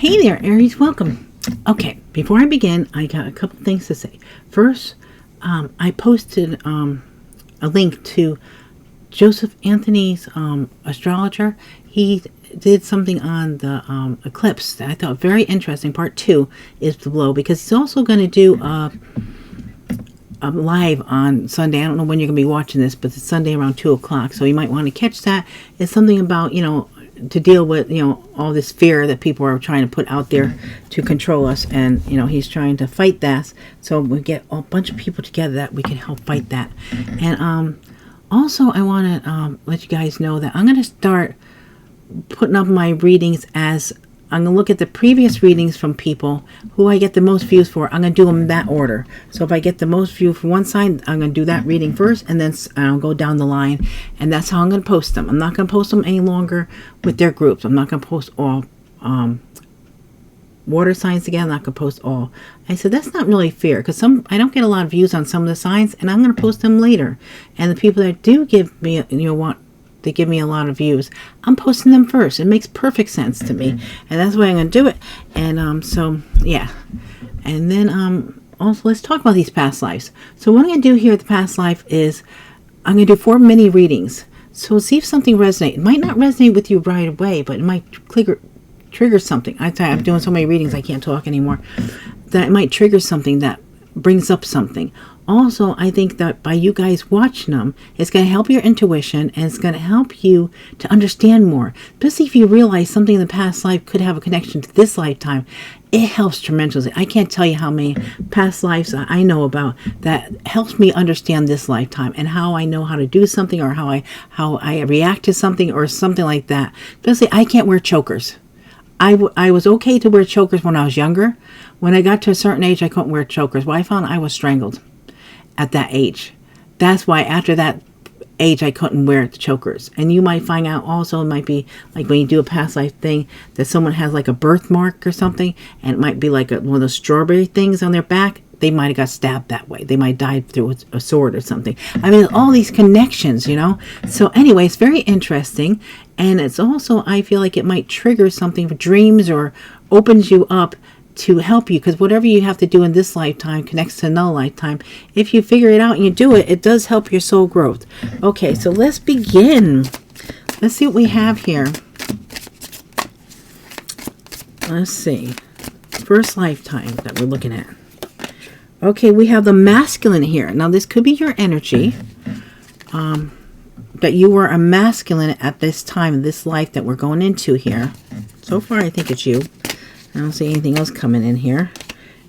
Hey there, Aries, welcome. Okay, before I begin, I got a couple things to say. First, I posted a link to Joseph Anthony's Astrologer. He did something on the Eclipse that I thought very interesting. Part 2 is below, because he's also going to do a live on Sunday. I don't know when you're going to be watching this, but it's Sunday around 2 o'clock, so you might want to catch that. It's something about, to deal with, all this fear that people are trying to put out there to control us. And, he's trying to fight that. So we get a bunch of people together that we can help fight that. And also, I want to let you guys know that I'm going to start putting up my readings as I'm going to look at the previous readings from people who I get the most views for. I'm going to do them in that order. So if I get the most view for one side, I'm going to do that reading first, and then I'll go down the line. And that's how I'm going to post them. I'm not going to post them any longer with their groups. I'm not going to post all water signs again. I'm not going to post all. I said, that's not really fair, because I don't get a lot of views on some of the signs, and I'm going to post them later. And the people that do give me, they give me a lot of views, I'm posting them first. It makes perfect sense to me, and that's why I'm going to do it. And so yeah, and then also let's talk about these past lives. So what I'm going to do here at the past life is I'm going to do 4 mini readings. So see if something resonates. It might not resonate with you right away, but it might trigger something. I'm doing so many readings I can't talk anymore. That it might trigger something that brings up something. Also, I think that by you guys watching them, it's going to help your intuition, and it's going to help you to understand more. Especially if you realize something in the past life could have a connection to this lifetime. It helps tremendously. I can't tell you how many past lives I know about that helps me understand this lifetime, and how I know how to do something, or how I react to something, or something like that. Especially, I can't wear chokers. I was okay to wear chokers when I was younger. When I got to a certain age, I couldn't wear chokers. Well, I found I was strangled at that age. That's why after that age, I couldn't wear the chokers. And you might find out also, it might be like when you do a past life thing, that someone has like a birthmark or something, and it might be like one of those strawberry things on their back. They might have got stabbed that way. They might have died through a sword or something. I mean, all these connections, So anyway, it's very interesting. And it's also, I feel like it might trigger something for dreams, or opens you up to help you. Because whatever you have to do in this lifetime connects to another lifetime. If you figure it out and you do it, it does help your soul growth. Okay, so let's begin. Let's see what we have here. Let's see. First lifetime that we're looking at. Okay, we have the masculine here. Now, this could be your energy. That you were a masculine at this time, this life that we're going into here. So far, I think it's you. I don't see anything else coming in here.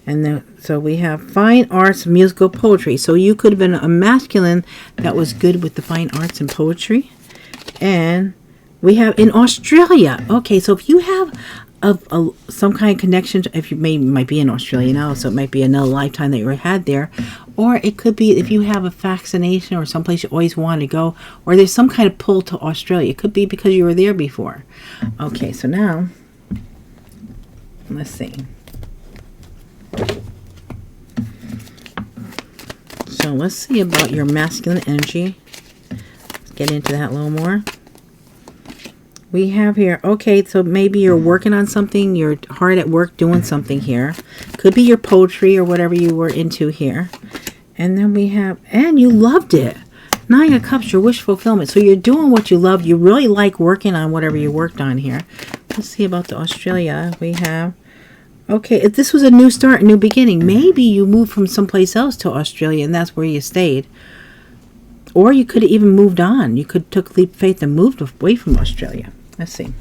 And then, so we have fine arts, musical, poetry. So you could have been a masculine that was good with the fine arts and poetry. And we have in Australia. Okay, so if you have some kind of connection to, if you might be in Australia now, so it might be another lifetime that you had there, or it could be if you have a fascination or someplace you always want to go, or there's some kind of pull to Australia. It could be because you were there before. Okay, so now let's see. So let's see about your masculine energy. Let's get into that a little more. We have here, okay, so maybe you're working on something, you're hard at work doing something here. Could be your poetry or whatever you were into here. And then we have, and you loved it. Nine of Cups, your wish fulfillment. So you're doing what you love. You really like working on whatever you worked on here. Let's see about the Australia. We have, okay, if this was a new start, a new beginning, maybe you moved from someplace else to Australia and that's where you stayed. Or you could have even moved on. You could have took a leap of faith and moved away from Australia. Let's see.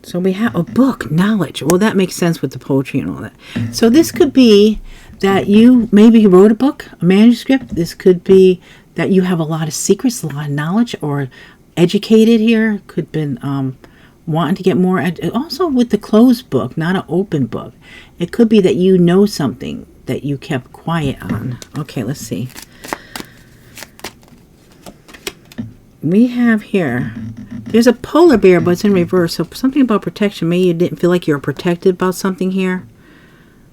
So we have a book, knowledge. Well, that makes sense with the poetry and all that. So this could be that you maybe wrote a book, a manuscript. This could be that you have a lot of secrets, a lot of knowledge, or educated here. Could have been wanting to get more. Also with the closed book, not an open book. It could be that you know something that you kept quiet on. Okay, let's see. We have here, there's a polar bear, but it's in reverse. So something about protection. Maybe you didn't feel like you were protected about something here.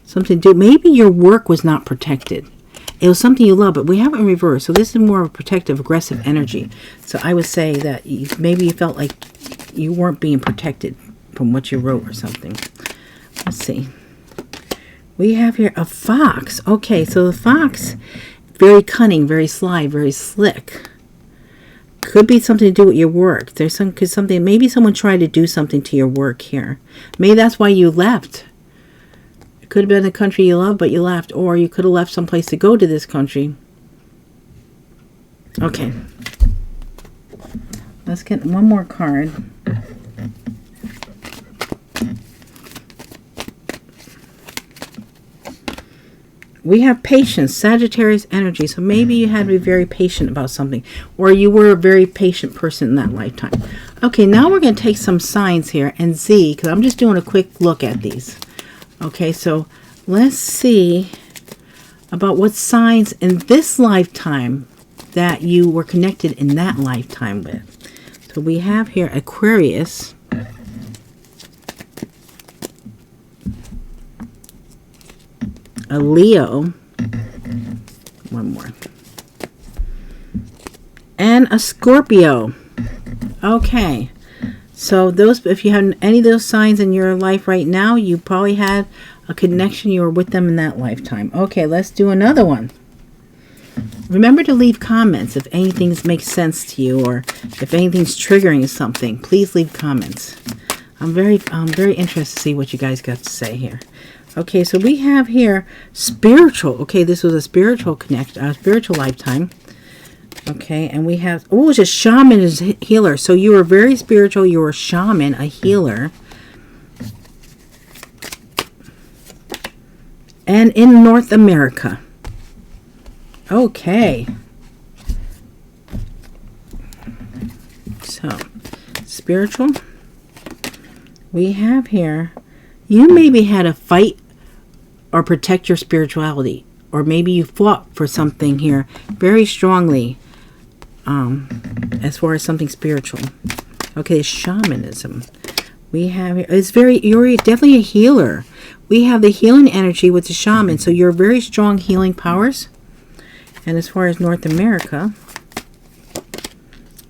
Something to do. Maybe your work was not protected. It was something you love, but we have it in reverse. So this is more of a protective, aggressive energy. So I would say that maybe you felt like you weren't being protected from what you wrote or something. Let's see. We have here a fox. Okay, so the fox, very cunning, very sly, very slick. Could be something to do with your work. There's something. Maybe someone tried to do something to your work here. Maybe that's why you left. It could have been a country you love, but you left, or you could have left someplace to go to this country. Okay. Let's get one more card. We have patience, Sagittarius energy. So maybe you had to be very patient about something, or you were a very patient person in that lifetime. Okay, now we're going to take some signs here and Z, because I'm just doing a quick look at these. Okay, so let's see about what signs in this lifetime that you were connected in that lifetime with. So we have here Aquarius, a Leo, one more, and a Scorpio. Okay, so those, if you have any of those signs in your life right now, you probably had a connection. You were with them in that lifetime. Okay, let's do another one. Remember to leave comments if anything makes sense to you, or if anything's triggering something. Please leave comments. I'm very interested to see what you guys got to say here. Okay, so we have here spiritual. Okay, this was a spiritual spiritual lifetime. Okay, and we have, oh, it's a shaman, is healer. So you were very spiritual. You were a shaman, a healer. And in North America. Okay. So, spiritual. We have here, you maybe had a fight or protect your spirituality, or maybe you fought for something here very strongly, as far as something spiritual. Okay, shamanism. We have, you're definitely a healer. We have the healing energy with the shaman, so you're very strong healing powers. And as far as North America,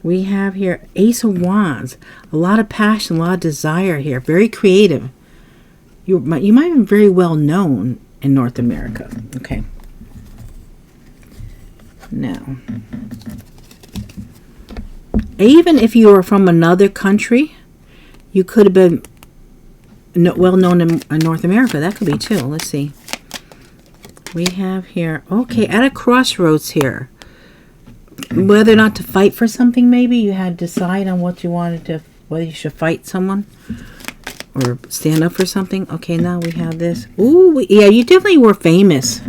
we have here Ace of Wands, a lot of passion, a lot of desire here, very creative. You might have been very well known in North America. Okay. Now, even if you were from another country, you could have been well known in North America. That could be too. Let's see. We have here, okay, at a crossroads here. Whether or not to fight for something, maybe you had to decide on what you wanted to, whether you should fight someone or stand up for something. Okay, now we have this. Ooh, yeah, you definitely were famous.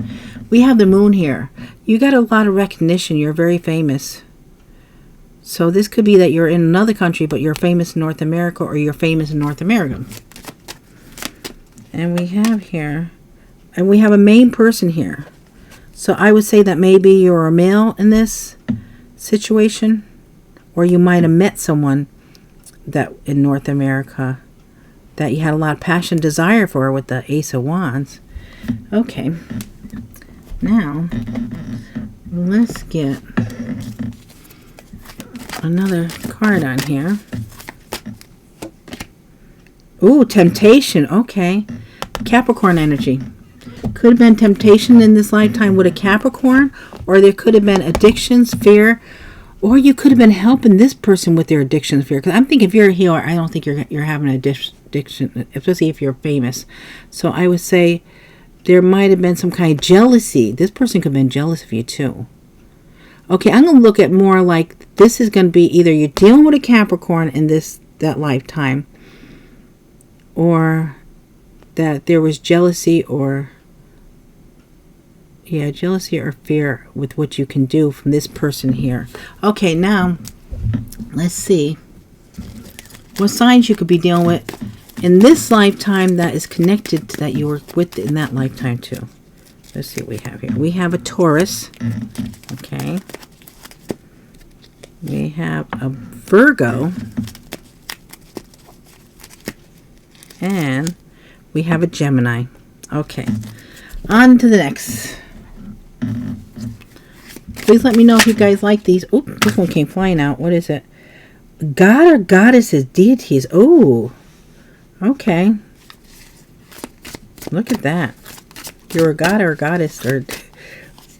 We have the moon here. You got a lot of recognition. You're very famous. So this could be that you're in another country, but you're famous in North America, or you're famous in North America. And we have here, and we have a main person here. So I would say that maybe you're a male in this situation, or you might have met someone that in North America that you had a lot of passion, desire for with the Ace of Wands. Okay, now let's get another card on here. Ooh, temptation. Okay, Capricorn energy. Could have been temptation in this lifetime with a Capricorn, or there could have been addictions, fear, or you could have been helping this person with their addictions, fear. Because I'm thinking if you're a healer, I don't think you're having an addiction, especially if you're famous. So I would say there might have been some kind of jealousy. This person could have been jealous of you too. Okay, I'm going to look at more like this is going to be either you're dealing with a Capricorn in that lifetime, or that there was jealousy or jealousy or fear with what you can do from this person here. Okay, now let's see what signs you could be dealing with in this lifetime that is connected to that you were with in that lifetime too. Let's see what we have here. We have a Taurus. Okay. We have a Virgo. And we have a Gemini. Okay. On to the next. Please let me know if you guys like these. Oh, this one came flying out. What is it? God or goddesses, deities. Oh, okay. Look at that. You're a god or a goddess or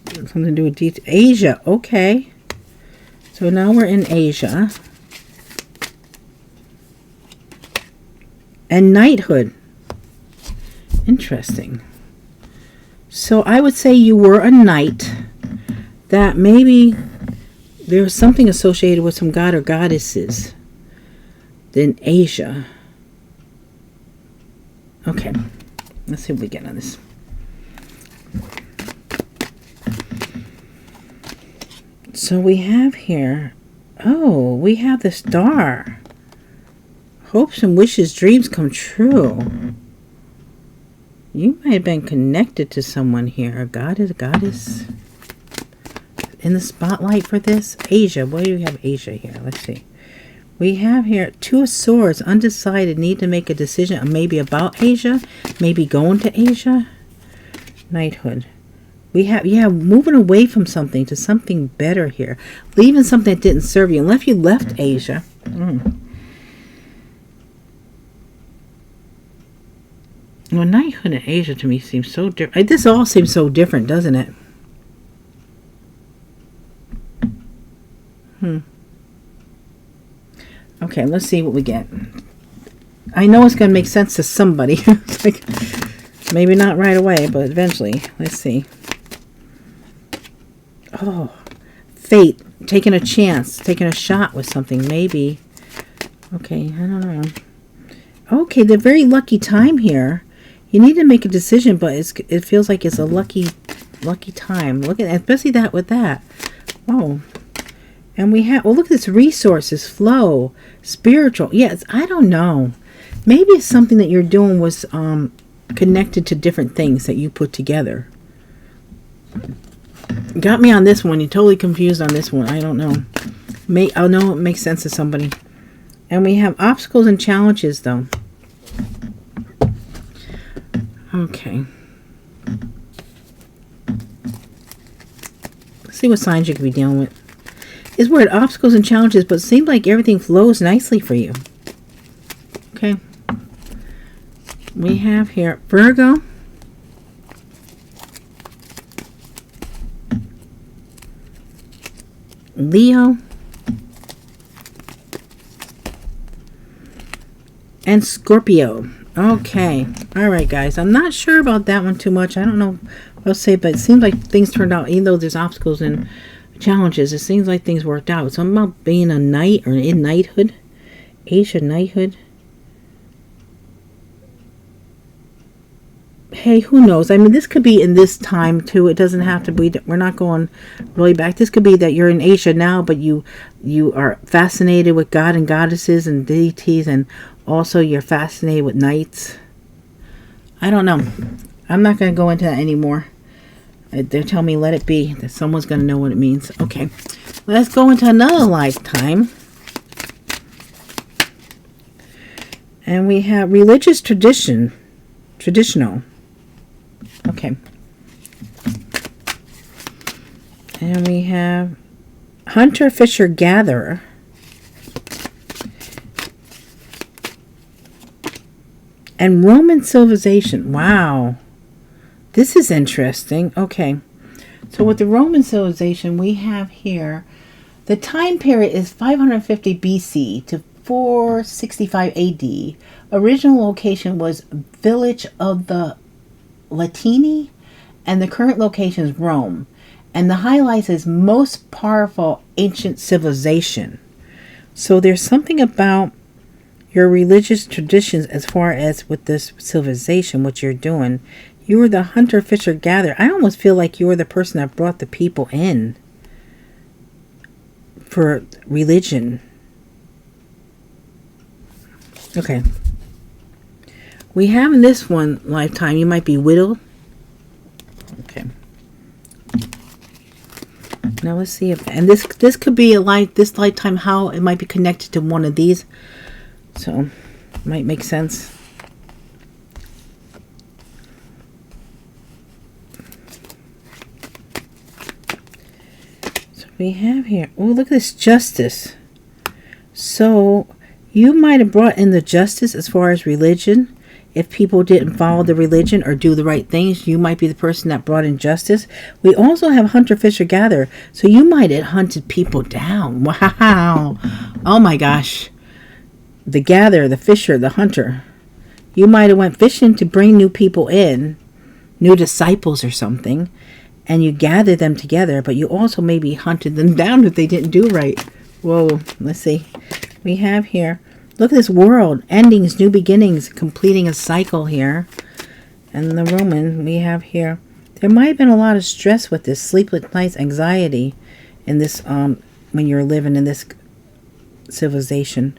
something to do with deities. Asia. Okay. So now we're in Asia. And knighthood. Interesting. So I would say you were a knight. That maybe there's something associated with some god or goddesses in Asia. Okay. Let's see what we get on this. So we have here, oh, we have the star. Hopes and wishes, dreams come true. You might have been connected to someone here. A goddess. In the spotlight for this. Asia. Why do we have Asia here? Let's see. We have here Two of Swords. Undecided. Need to make a decision. Maybe about Asia. Maybe going to Asia. Knighthood. We have, yeah, moving away from something to something better here. Leaving something that didn't serve you. Unless you left Asia. Well, knighthood in Asia to me seems so different. This all seems so different, doesn't it? Okay, let's see what we get. I know it's going to make sense to somebody. It's like, maybe not right away, but eventually. Let's see. Oh, fate. Taking a chance. Taking a shot with something, maybe. Okay, I don't know. Okay, the very lucky time here. You need to make a decision, but it feels like it's a lucky time. Look at, especially that with that. Oh, and we have, well, look at this, resources, flow, spiritual. Yes, I don't know. Maybe it's something that you're doing was connected to different things that you put together. Got me on this one. You're totally confused on this one. I don't know. I know it makes sense to somebody. And we have obstacles and challenges, though. Okay. Let's see what signs you could be dealing with. It's weird, obstacles and challenges, but it seems like everything flows nicely for you. Okay. We have here Virgo. Leo. And Scorpio. Okay. All right, guys. I'm not sure about that one too much. I don't know what I'll say, but it seems like things turned out, even though there's obstacles and challenges, it seems like things worked out. Something about being a knight or in knighthood. Asia knighthood. Hey, who knows? I mean, this could be in this time too. It doesn't have to be. We're not going really back. This could be that you're in Asia now, but you are fascinated with God and goddesses and deities, and also you're fascinated with knights. I don't know. I'm not going to go into that anymore. They're telling me let it be. That someone's going to know what it means. Okay, let's go into another lifetime. And we have religious tradition. Traditional. Okay. And we have hunter, fisher, gatherer. And Roman civilization. Wow. This is interesting. Okay. So with the Roman civilization, we have here, the time period is 550 BC to 465 AD. Original location was village of the Latini, and the current location is Rome. And the highlights is most powerful ancient civilization. So there's something about your religious traditions as far as with this civilization, what you're doing. You were the hunter, fisher, gatherer. I almost feel like you were the person that brought the people in for religion. Okay. We have in this one lifetime, you might be widowed. Okay. Now let's see if, and this could be a this lifetime, how it might be connected to one of these. So, might make sense. we have here? Oh, look at this justice. So you might have brought in the justice as far as religion. If people didn't follow the religion or do the right things, you might be the person that brought in justice. We also have hunter, fisher, gatherer. So you might have hunted people down. Wow. Oh my gosh. The gatherer, the fisher, the hunter. You might have went fishing to bring new people in, new disciples or something, and you gathered them together, but you also maybe hunted them down if they didn't do right. Whoa, let's see. We have here, look at this world, endings, new beginnings, completing a cycle here. And the Roman, we have here, there might have been a lot of stress with this, sleepless nights, anxiety in this, when you're living in this civilization.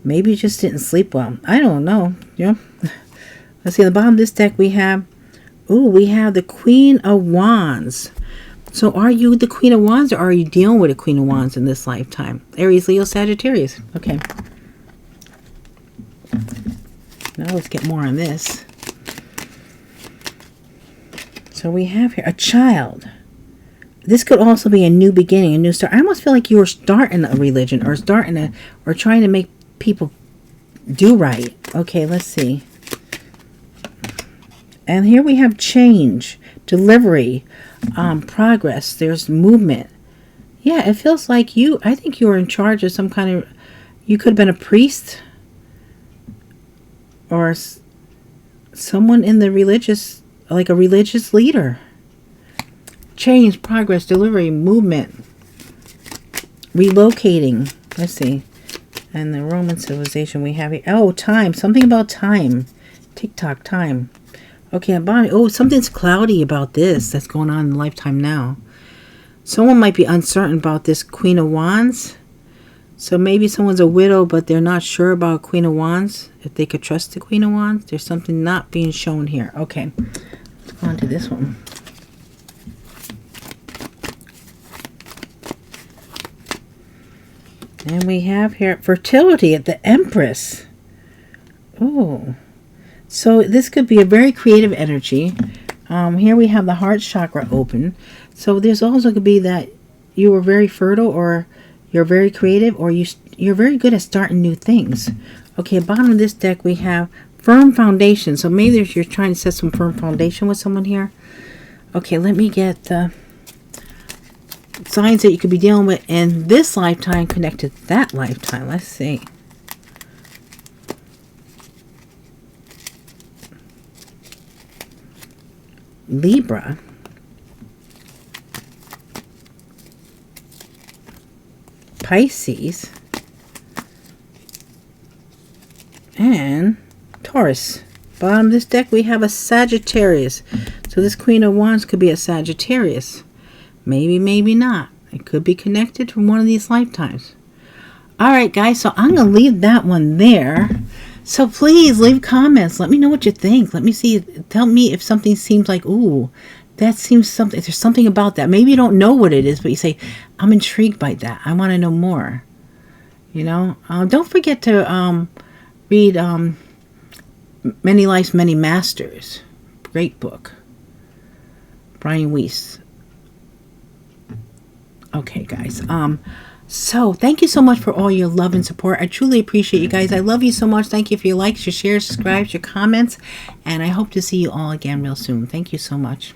Maybe you just didn't sleep well. I don't know. Yeah. Let's see, at the bottom of this deck we have, we have the Queen of Wands. So are you the Queen of Wands, or are you dealing with a Queen of Wands in this lifetime? Aries, Leo, Sagittarius. Okay. Now let's get more on this. So we have here a child. This could also be a new beginning, a new start. I almost feel like you were starting a religion or trying to make people do right. Okay, let's see. And here we have change, delivery, progress. There's movement. Yeah, it feels like I think you were in charge of some kind of, you could have been a priest or someone in the religious, like a religious leader. Change, progress, delivery, movement, relocating. Let's see. And the Roman civilization we have here. Oh, time. Something about time. Tick-tock, time. Okay, something's cloudy about this that's going on in the lifetime now. Someone might be uncertain about this Queen of Wands. So maybe someone's a widow, but they're not sure about Queen of Wands. If they could trust the Queen of Wands. There's something not being shown here. Okay, let's go on to this one. And we have here fertility at the Empress. Oh, so this could be a very creative energy. Here we have the heart chakra open. So there's also could be that you were very fertile, or you're very creative, or you're very good at starting new things. Okay, at the bottom of this deck we have firm foundation. So maybe you're trying to set some firm foundation with someone here. Okay, let me get the signs that you could be dealing with in this lifetime connected to that lifetime. Let's see. Libra. Pisces. And Taurus. Bottom of this deck we have a Sagittarius. So this Queen of Wands could be a Sagittarius. Maybe, maybe not. It could be connected to one of these lifetimes. Alright guys, so I'm going to leave that one there. So please leave comments. Let me know what you think. Let me see. Tell me if something seems like, ooh, that seems something. There's something about that. Maybe you don't know what it is, but you say, I'm intrigued by that. I want to know more. You know, don't forget to read Many Lives, Many Masters. Great book. Brian Weiss. Okay, guys. So thank you so much for all your love and support. I truly appreciate you guys. I love you so much. Thank you for your likes, your shares, subscribes, your comments, and I hope to see you all again real soon. Thank you so much.